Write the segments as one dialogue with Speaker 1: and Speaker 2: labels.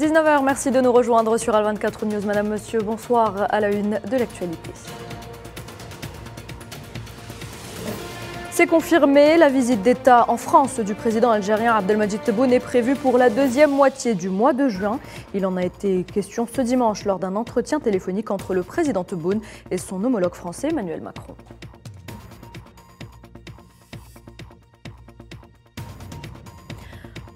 Speaker 1: 19h, merci de nous rejoindre sur Al24 News. Madame, monsieur, bonsoir à la une de l'actualité. C'est confirmé, la visite d'État en France du président algérien Abdelmadjid Tebboune est prévue pour la deuxième moitié du mois de juin. Il en a été question ce dimanche lors d'un entretien téléphonique entre le président Tebboune et son homologue français Emmanuel Macron.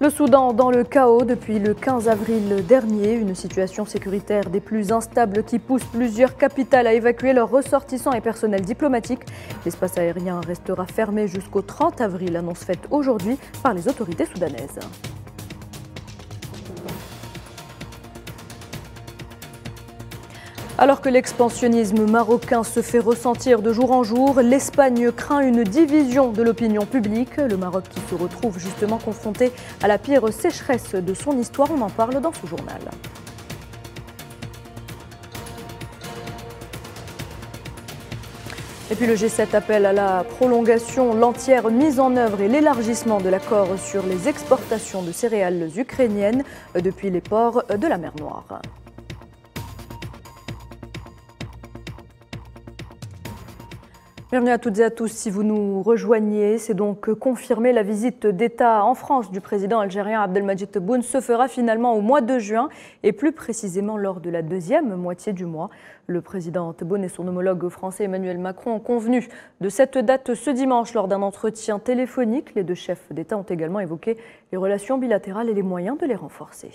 Speaker 1: Le Soudan dans le chaos depuis le 15 avril dernier, une situation sécuritaire des plus instables qui pousse plusieurs capitales à évacuer leurs ressortissants et personnel diplomatique. L'espace aérien restera fermé jusqu'au 30 avril, annonce faite aujourd'hui par les autorités soudanaises. Alors que l'expansionnisme marocain se fait ressentir de jour en jour, l'Espagne craint une division de l'opinion publique. Le Maroc qui se retrouve justement confronté à la pire sécheresse de son histoire, on en parle dans ce journal. Et puis le G7 appelle à la prolongation, l'entière mise en œuvre et l'élargissement de l'accord sur les exportations de céréales ukrainiennes depuis les ports de la mer Noire. Bienvenue à toutes et à tous. Si vous nous rejoignez, c'est donc confirmé. La visite d'État en France du président algérien Abdelmadjid Tebboune se fera finalement au mois de juin et plus précisément lors de la deuxième moitié du mois. Le président Tebboune et son homologue français Emmanuel Macron ont convenu de cette date ce dimanche lors d'un entretien téléphonique. Les deux chefs d'État ont également évoqué les relations bilatérales et les moyens de les renforcer.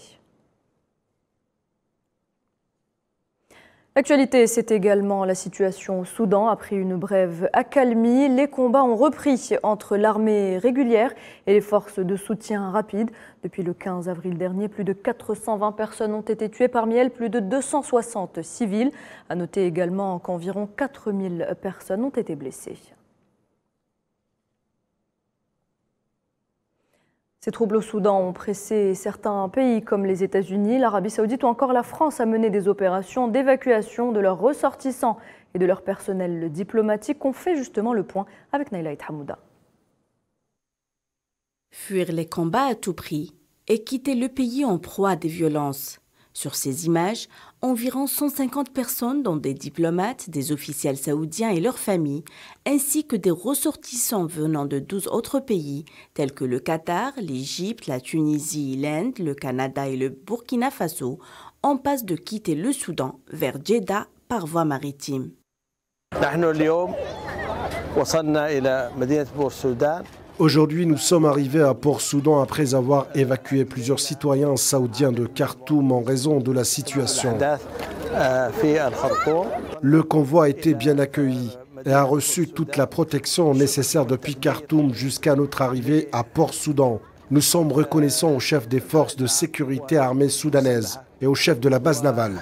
Speaker 1: L'actualité, c'est également la situation au Soudan. Après une brève accalmie, les combats ont repris entre l'armée régulière et les forces de soutien rapide. Depuis le 15 avril dernier, plus de 420 personnes ont été tuées, parmi elles plus de 260 civils. À noter également qu'environ 4000 personnes ont été blessées. Ces troubles au Soudan ont pressé certains pays comme les États-Unis, l'Arabie Saoudite ou encore la France à mener des opérations d'évacuation de leurs ressortissants et de leur personnel diplomatique. On fait justement le point avec Naïla Hamouda.
Speaker 2: Fuir les combats à tout prix et quitter le pays en proie à des violences. Sur ces images, environ 150 personnes, dont des diplomates, des officiels saoudiens et leurs familles, ainsi que des ressortissants venant de 12 autres pays, tels que le Qatar, l'Égypte, la Tunisie, l'Inde, le Canada et le Burkina Faso, en passe de quitter le Soudan vers Djeddah par voie maritime.
Speaker 3: Aujourd'hui, nous sommes arrivés à Port Soudan après avoir évacué plusieurs citoyens saoudiens de Khartoum en raison de la situation. Le convoi a été bien accueilli et a reçu toute la protection nécessaire depuis Khartoum jusqu'à notre arrivée à Port Soudan. Nous sommes reconnaissants au chef des forces de sécurité armées soudanaises et au chef de la base navale.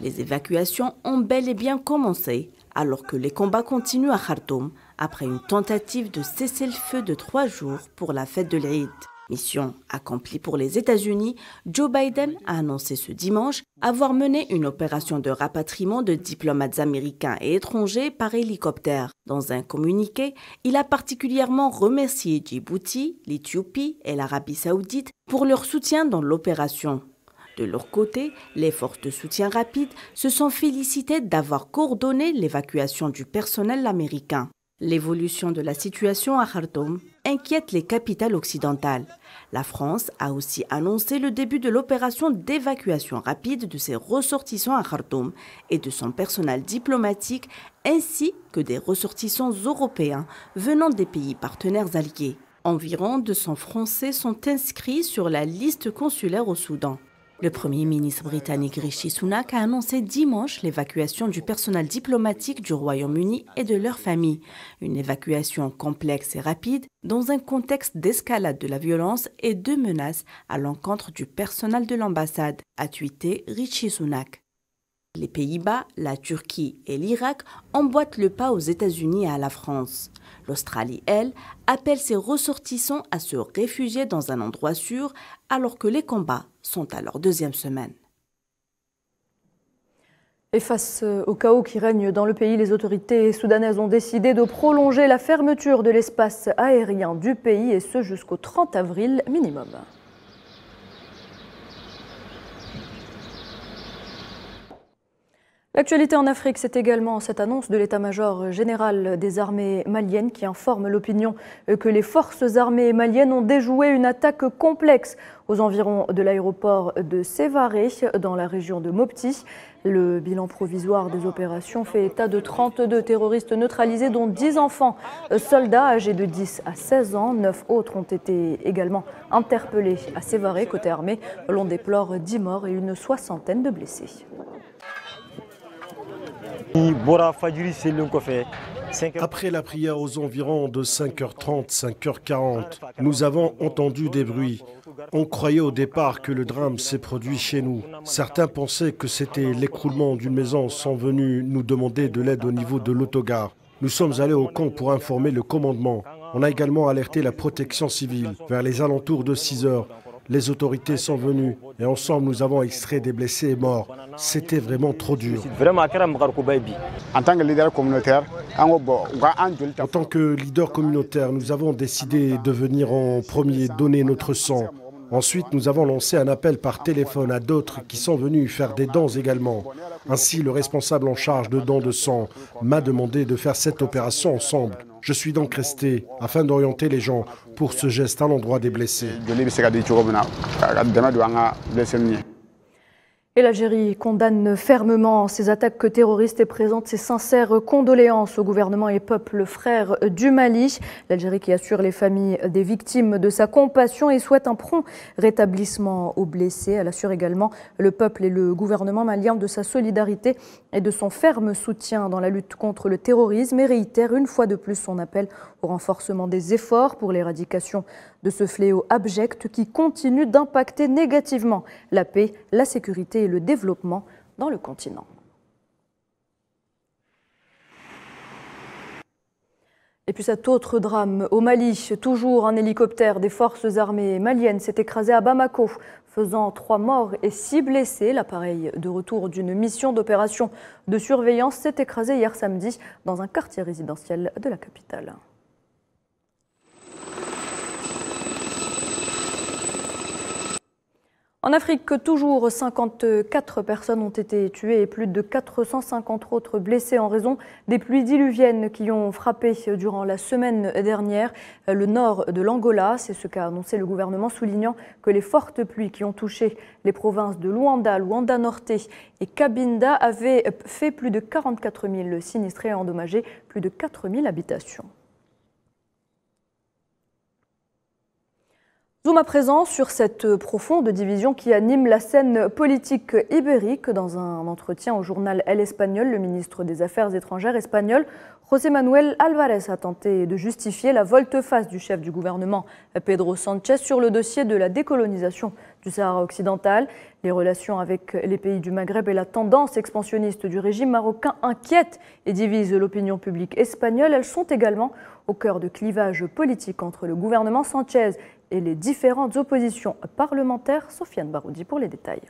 Speaker 2: Les évacuations ont bel et bien commencé, alors que les combats continuent à Khartoum après une tentative de cessez-le-feu de 3 jours pour la fête de l'Eid. Mission accomplie pour les États-Unis, Joe Biden a annoncé ce dimanche avoir mené une opération de rapatriement de diplomates américains et étrangers par hélicoptère. Dans un communiqué, il a particulièrement remercié Djibouti, l'Éthiopie et l'Arabie saoudite pour leur soutien dans l'opération. De leur côté, les forces de soutien rapide se sont félicitées d'avoir coordonné l'évacuation du personnel américain. L'évolution de la situation à Khartoum inquiète les capitales occidentales. La France a aussi annoncé le début de l'opération d'évacuation rapide de ses ressortissants à Khartoum et de son personnel diplomatique, ainsi que des ressortissants européens venant des pays partenaires alliés. Environ 200 Français sont inscrits sur la liste consulaire au Soudan. Le Premier ministre britannique Rishi Sunak a annoncé dimanche l'évacuation du personnel diplomatique du Royaume-Uni et de leurs familles. Une évacuation complexe et rapide dans un contexte d'escalade de la violence et de menaces à l'encontre du personnel de l'ambassade, a tweeté Rishi Sunak. Les Pays-Bas, la Turquie et l'Irak emboîtent le pas aux États-Unis et à la France. L'Australie, elle, appelle ses ressortissants à se réfugier dans un endroit sûr alors que les combats sont à leur deuxième semaine.
Speaker 1: Et face au chaos qui règne dans le pays, les autorités soudanaises ont décidé de prolonger la fermeture de l'espace aérien du pays, et ce jusqu'au 30 avril minimum. L'actualité en Afrique, c'est également cette annonce de l'état-major général des armées maliennes qui informe l'opinion que les forces armées maliennes ont déjoué une attaque complexe aux environs de l'aéroport de Sévaré, dans la région de Mopti. Le bilan provisoire des opérations fait état de 32 terroristes neutralisés, dont 10 enfants soldats âgés de 10 à 16 ans. 9 autres ont été également interpellés à Sévaré, côté armée. L'on déplore 10 morts et une soixantaine de blessés.
Speaker 3: Après la prière aux environs de 5h30, 5h40, nous avons entendu des bruits. On croyait au départ que le drame s'est produit chez nous. Certains pensaient que c'était l'écroulement d'une maison, sont venus nous demander de l'aide au niveau de l'autogare. Nous sommes allés au camp pour informer le commandement. On a également alerté la protection civile. Vers les alentours de 6 heures, les autorités sont venues et ensemble nous avons extrait des blessés et morts. C'était vraiment trop dur.
Speaker 4: En tant que leader communautaire,
Speaker 3: nous avons décidé de venir en premier donner notre sang. Ensuite, nous avons lancé un appel par téléphone à d'autres qui sont venus faire des dons également. Ainsi, le responsable en charge de dons de sang m'a demandé de faire cette opération ensemble. Je suis donc resté afin d'orienter les gens pour ce geste à l'endroit des blessés.
Speaker 1: Et l'Algérie condamne fermement ces attaques terroristes et présente ses sincères condoléances au gouvernement et peuple frère du Mali. L'Algérie qui assure les familles des victimes de sa compassion et souhaite un prompt rétablissement aux blessés. Elle assure également le peuple et le gouvernement malien de sa solidarité et de son ferme soutien dans la lutte contre le terrorisme et réitère une fois de plus son appel au renforcement des efforts pour l'éradication de ce fléau abject qui continue d'impacter négativement la paix, la sécurité et le développement dans le continent. Et puis cet autre drame au Mali, toujours un hélicoptère des forces armées maliennes s'est écrasé à Bamako, faisant 3 morts et 6 blessés. L'appareil de retour d'une mission d'opération de surveillance s'est écrasé hier samedi dans un quartier résidentiel de la capitale. En Afrique, toujours 54 personnes ont été tuées et plus de 450 autres blessées en raison des pluies diluviennes qui ont frappé durant la semaine dernière le nord de l'Angola. C'est ce qu'a annoncé le gouvernement, soulignant que les fortes pluies qui ont touché les provinces de Luanda, Luanda Norte et Cabinda avaient fait plus de 44 000 sinistrés et endommagé plus de 4 000 habitations. Zoom à présent sur cette profonde division qui anime la scène politique ibérique. Dans un entretien au journal El Espagnol, le ministre des Affaires étrangères espagnol, José Manuel Álvarez, a tenté de justifier la volte-face du chef du gouvernement, Pedro Sánchez, sur le dossier de la décolonisation du Sahara occidental. Les relations avec les pays du Maghreb et la tendance expansionniste du régime marocain inquiètent et divisent l'opinion publique espagnole. Elles sont également au cœur de clivages politiques entre le gouvernement Sánchez et les différentes oppositions parlementaires. Sofiane Baroudi pour les détails.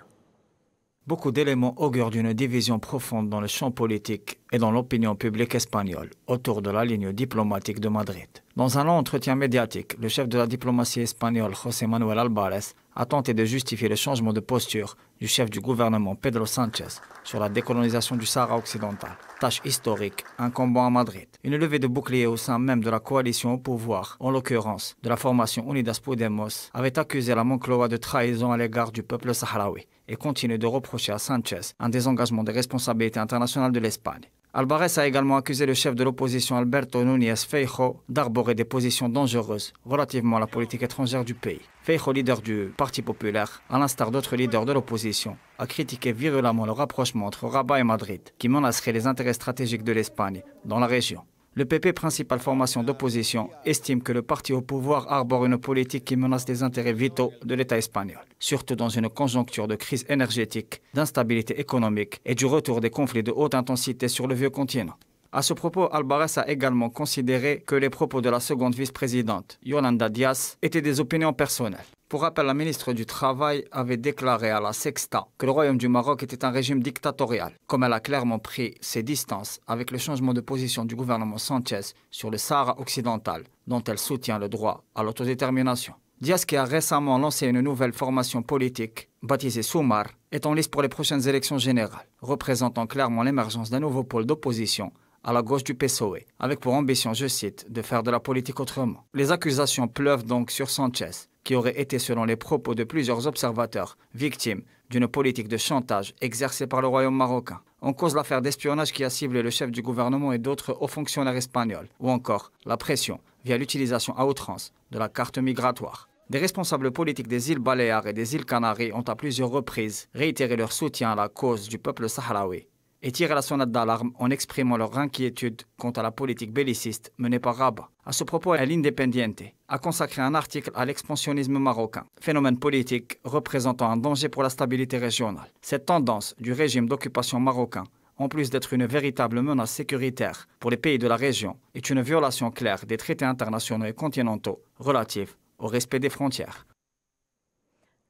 Speaker 5: Beaucoup d'éléments augurent d'une division profonde dans le champ politique et dans l'opinion publique espagnole autour de la ligne diplomatique de Madrid. Dans un long entretien médiatique, le chef de la diplomatie espagnole, José Manuel Álvarez, a tenté de justifier le changement de posture du chef du gouvernement, Pedro Sánchez, sur la décolonisation du Sahara occidental, tâche historique incombant à Madrid. Une levée de bouclier au sein même de la coalition au pouvoir, en l'occurrence de la formation Unidas Podemos, avait accusé la Moncloa de trahison à l'égard du peuple sahraoui et continue de reprocher à Sánchez un désengagement des responsabilités internationales de l'Espagne. Álvarez a également accusé le chef de l'opposition Alberto Núñez Feijóo d'arborer des positions dangereuses relativement à la politique étrangère du pays. Feijóo, leader du Parti populaire, à l'instar d'autres leaders de l'opposition, a critiqué virulemment le rapprochement entre Rabat et Madrid, qui menacerait les intérêts stratégiques de l'Espagne dans la région. Le PP, principale formation d'opposition, estime que le parti au pouvoir arbore une politique qui menace les intérêts vitaux de l'État espagnol, surtout dans une conjoncture de crise énergétique, d'instabilité économique et du retour des conflits de haute intensité sur le vieux continent. À ce propos, Albares a également considéré que les propos de la seconde vice-présidente, Yolanda Díaz, étaient des opinions personnelles. Pour rappel, la ministre du Travail avait déclaré à la Sexta que le Royaume du Maroc était un régime dictatorial, comme elle a clairement pris ses distances avec le changement de position du gouvernement Sanchez sur le Sahara occidental, dont elle soutient le droit à l'autodétermination. Díaz, qui a récemment lancé une nouvelle formation politique, baptisée Soumar, est en liste pour les prochaines élections générales, représentant clairement l'émergence d'un nouveau pôle d'opposition à la gauche du PSOE, avec pour ambition, je cite, de faire de la politique autrement. Les accusations pleuvent donc sur Sanchez, qui aurait été, selon les propos de plusieurs observateurs, victime d'une politique de chantage exercée par le Royaume marocain. En cause l'affaire d'espionnage qui a ciblé le chef du gouvernement et d'autres hauts fonctionnaires espagnols, ou encore la pression via l'utilisation à outrance de la carte migratoire. Des responsables politiques des îles Baléares et des îles Canaries ont à plusieurs reprises réitéré leur soutien à la cause du peuple sahraoui et tiré la sonnette d'alarme en exprimant leur inquiétude quant à la politique belliciste menée par Rabat. À ce propos, El Independiente a consacré un article à l'expansionnisme marocain, phénomène politique représentant un danger pour la stabilité régionale. Cette tendance du régime d'occupation marocain, en plus d'être une véritable menace sécuritaire pour les pays de la région, est une violation claire des traités internationaux et continentaux relatifs au respect des frontières.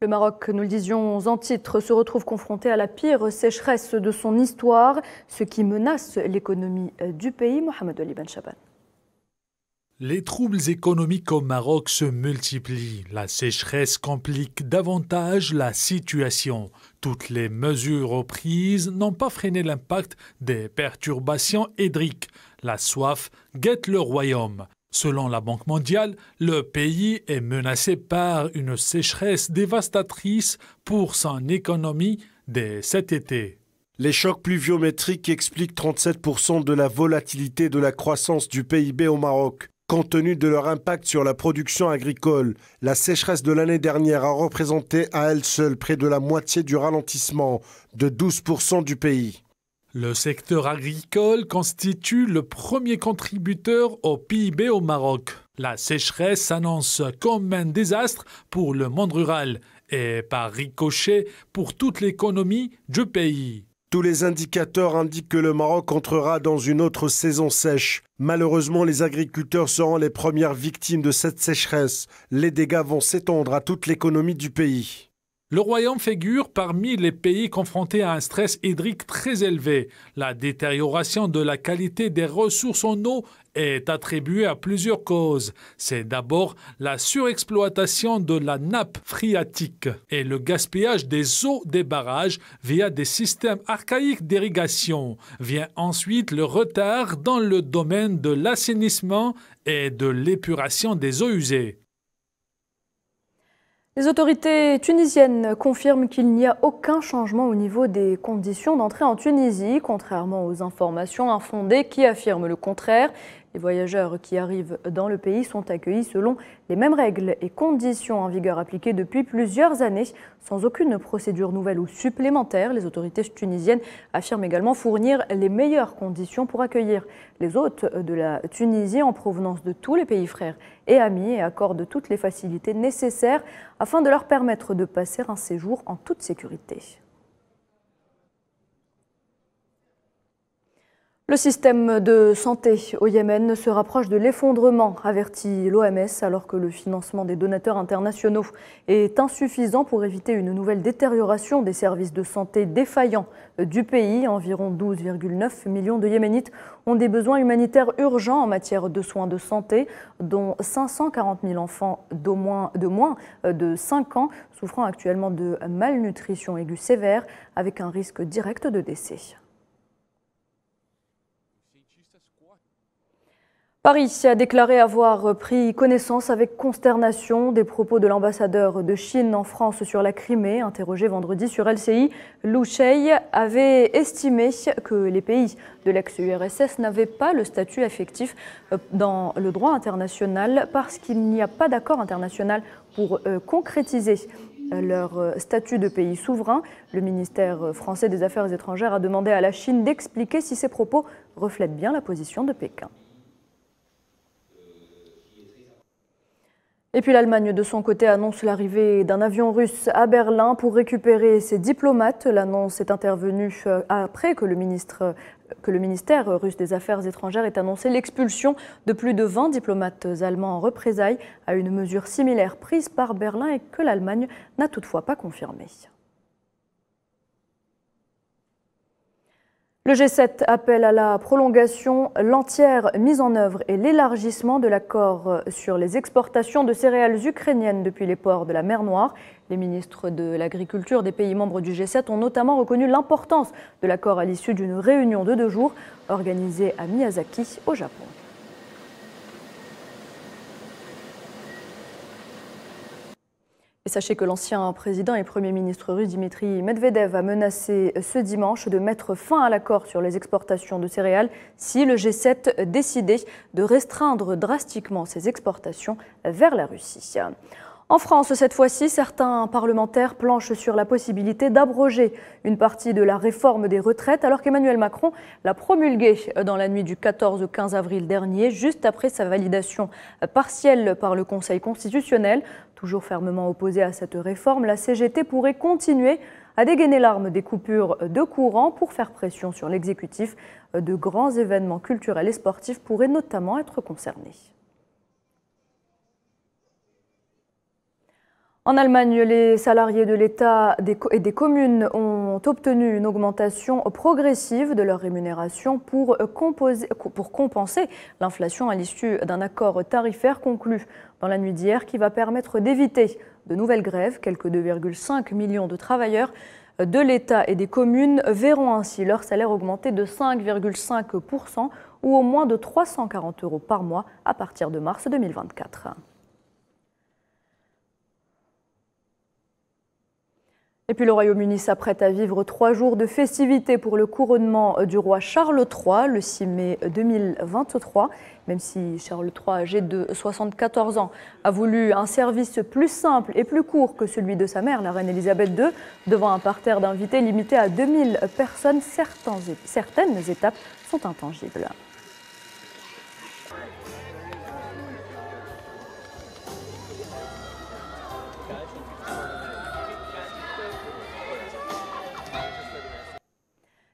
Speaker 1: Le Maroc, nous le disions en titre, se retrouve confronté à la pire sécheresse de son histoire, ce qui menace l'économie du pays. Mohamed Ali Ben Chaban.
Speaker 6: Les troubles économiques au Maroc se multiplient. La sécheresse complique davantage la situation. Toutes les mesures prises n'ont pas freiné l'impact des perturbations hydriques. La soif guette le royaume. Selon la Banque mondiale, le pays est menacé par une sécheresse dévastatrice pour son économie dès cet été.
Speaker 3: Les chocs pluviométriques expliquent 37% de la volatilité de la croissance du PIB au Maroc. Compte tenu de leur impact sur la production agricole, la sécheresse de l'année dernière a représenté à elle seule près de la moitié du ralentissement de 12% du pays.
Speaker 6: Le secteur agricole constitue le premier contributeur au PIB au Maroc. La sécheresse s'annonce comme un désastre pour le monde rural et par ricochet pour toute l'économie du pays.
Speaker 3: Tous les indicateurs indiquent que le Maroc entrera dans une autre saison sèche. Malheureusement, les agriculteurs seront les premières victimes de cette sécheresse. Les dégâts vont s'étendre à toute l'économie du pays.
Speaker 6: Le royaume figure parmi les pays confrontés à un stress hydrique très élevé. La détérioration de la qualité des ressources en eau est attribuée à plusieurs causes. C'est d'abord la surexploitation de la nappe phréatique et le gaspillage des eaux des barrages via des systèmes archaïques d'irrigation. Vient ensuite le retard dans le domaine de l'assainissement et de l'épuration des eaux usées.
Speaker 1: Les autorités tunisiennes confirment qu'il n'y a aucun changement au niveau des conditions d'entrée en Tunisie, contrairement aux informations infondées qui affirment le contraire. Les voyageurs qui arrivent dans le pays sont accueillis selon les mêmes règles et conditions en vigueur appliquées depuis plusieurs années, sans aucune procédure nouvelle ou supplémentaire. Les autorités tunisiennes affirment également fournir les meilleures conditions pour accueillir les hôtes de la Tunisie en provenance de tous les pays frères et amis et accordent toutes les facilités nécessaires afin de leur permettre de passer un séjour en toute sécurité. Le système de santé au Yémen se rapproche de l'effondrement, avertit l'OMS, alors que le financement des donateurs internationaux est insuffisant pour éviter une nouvelle détérioration des services de santé défaillants du pays. Environ 12,9 millions de Yéménites ont des besoins humanitaires urgents en matière de soins de santé, dont 540 000 enfants de moins de 5 ans souffrant actuellement de malnutrition aiguë sévère, avec un risque direct de décès. Paris a déclaré avoir pris connaissance avec consternation des propos de l'ambassadeur de Chine en France sur la Crimée. Interrogé vendredi sur LCI, Liu Shei avait estimé que les pays de l'ex-URSS n'avaient pas le statut effectif dans le droit international parce qu'il n'y a pas d'accord international pour concrétiser leur statut de pays souverain. Le ministère français des Affaires étrangères a demandé à la Chine d'expliquer si ces propos reflètent bien la position de Pékin. Et puis l'Allemagne, de son côté, annonce l'arrivée d'un avion russe à Berlin pour récupérer ses diplomates. L'annonce est intervenue après que le ministère russe des Affaires étrangères ait annoncé l'expulsion de plus de 20 diplomates allemands en représailles à une mesure similaire prise par Berlin et que l'Allemagne n'a toutefois pas confirmée. Le G7 appelle à la prolongation, l'entière mise en œuvre et l'élargissement de l'accord sur les exportations de céréales ukrainiennes depuis les ports de la mer Noire. Les ministres de l'Agriculture des pays membres du G7 ont notamment reconnu l'importance de l'accord à l'issue d'une réunion de 2 jours organisée à Miyazaki, au Japon. Et sachez que l'ancien président et Premier ministre russe Dmitri Medvedev a menacé ce dimanche de mettre fin à l'accord sur les exportations de céréales si le G7 décidait de restreindre drastiquement ses exportations vers la Russie. En France, cette fois-ci, certains parlementaires planchent sur la possibilité d'abroger une partie de la réforme des retraites, alors qu'Emmanuel Macron l'a promulguée dans la nuit du 14 au 15 avril dernier, juste après sa validation partielle par le Conseil constitutionnel. Toujours fermement opposée à cette réforme, la CGT pourrait continuer à dégainer l'arme des coupures de courant pour faire pression sur l'exécutif. De grands événements culturels et sportifs pourraient notamment être concernés. En Allemagne, les salariés de l'État et des communes ont obtenu une augmentation progressive de leur rémunération pour compenser l'inflation à l'issue d'un accord tarifaire conclu dans la nuit d'hier qui va permettre d'éviter de nouvelles grèves. Quelques 2,5 millions de travailleurs de l'État et des communes verront ainsi leur salaire augmenter de 5,5% ou au moins de 340 € par mois à partir de mars 2024. Et puis le Royaume-Uni s'apprête à vivre 3 jours de festivités pour le couronnement du roi Charles III le 6 mai 2023. Même si Charles III, âgé de 74 ans, a voulu un service plus simple et plus court que celui de sa mère, la reine Elisabeth II, devant un parterre d'invités limité à 2000 personnes, certaines étapes sont intangibles.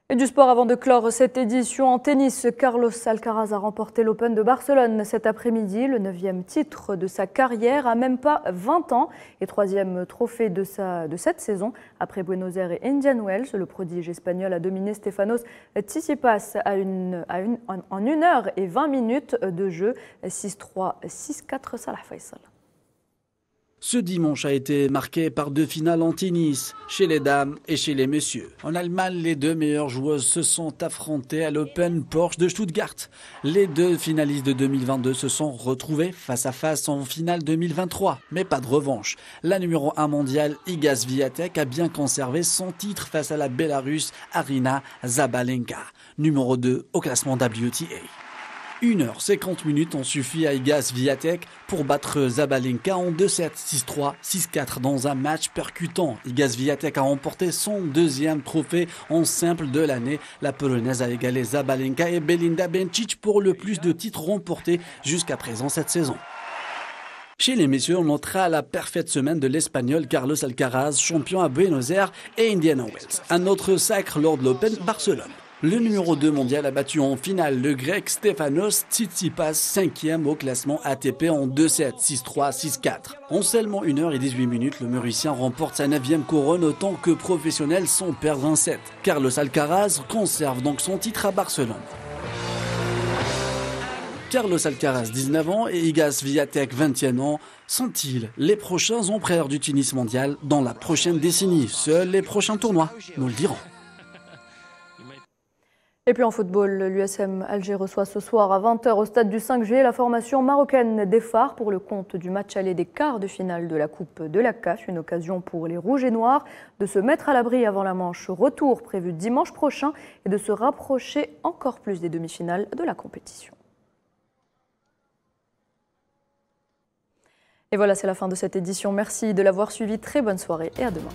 Speaker 1: Et du sport avant de clore cette édition en tennis, Carlos Alcaraz a remporté l'Open de Barcelone cet après-midi, le 9e titre de sa carrière à même pas 20 ans et 3e trophée de cette saison. Après Buenos Aires et Indian Wells, le prodige espagnol a dominé Stefanos Tsitsipas en 1 heure et 20 minutes de jeu, 6-3, 6-4 Salah Faisal.
Speaker 7: Ce dimanche a été marqué par 2 finales en tennis, chez les dames et chez les messieurs. En Allemagne, les 2 meilleures joueuses se sont affrontées à l'Open Porsche de Stuttgart. Les 2 finalistes de 2022 se sont retrouvées face à face en finale 2023. Mais pas de revanche. La numéro 1 mondiale, Iga Swiatek, a bien conservé son titre face à la Bélarusse Aryna Zabalenka, numéro 2 au classement WTA. 1h50 ont suffi à Iga Swiatek pour battre Zabalenka en 2-7, 6-3, 6-4 dans un match percutant. Iga Swiatek a remporté son 2e trophée en simple de l'année. La Polonaise a égalé Zabalenka et Belinda Bencic pour le plus de titres remportés jusqu'à présent cette saison. Chez les messieurs, on notera la parfaite semaine de l'Espagnol Carlos Alcaraz, champion à Buenos Aires et Indian Wells. Un autre sacre lors de l'Open Barcelone. Le numéro 2 mondial a battu en finale le grec Stefanos Tsitsipas, 5e au classement ATP en 2-7, 6-3, 6-4. En seulement 1h18, le Mauricien remporte sa 9e couronne autant que professionnel sans perdre un set. Carlos Alcaraz conserve donc son titre à Barcelone. Carlos Alcaraz, 19 ans, et Iga Swiatek, 21 ans, sont-ils les prochains empereurs du tennis mondial dans la prochaine décennie? Seuls les prochains tournois nous le diront.
Speaker 1: Et puis en football, l'USM Alger reçoit ce soir à 20h au stade du 5 juillet la formation marocaine des Phares pour le compte du match aller des quarts de finale de la Coupe de la CAF. Une occasion pour les Rouges et Noirs de se mettre à l'abri avant la manche retour prévue dimanche prochain et de se rapprocher encore plus des demi-finales de la compétition. Et voilà, c'est la fin de cette édition. Merci de l'avoir suivi. Très bonne soirée et à demain.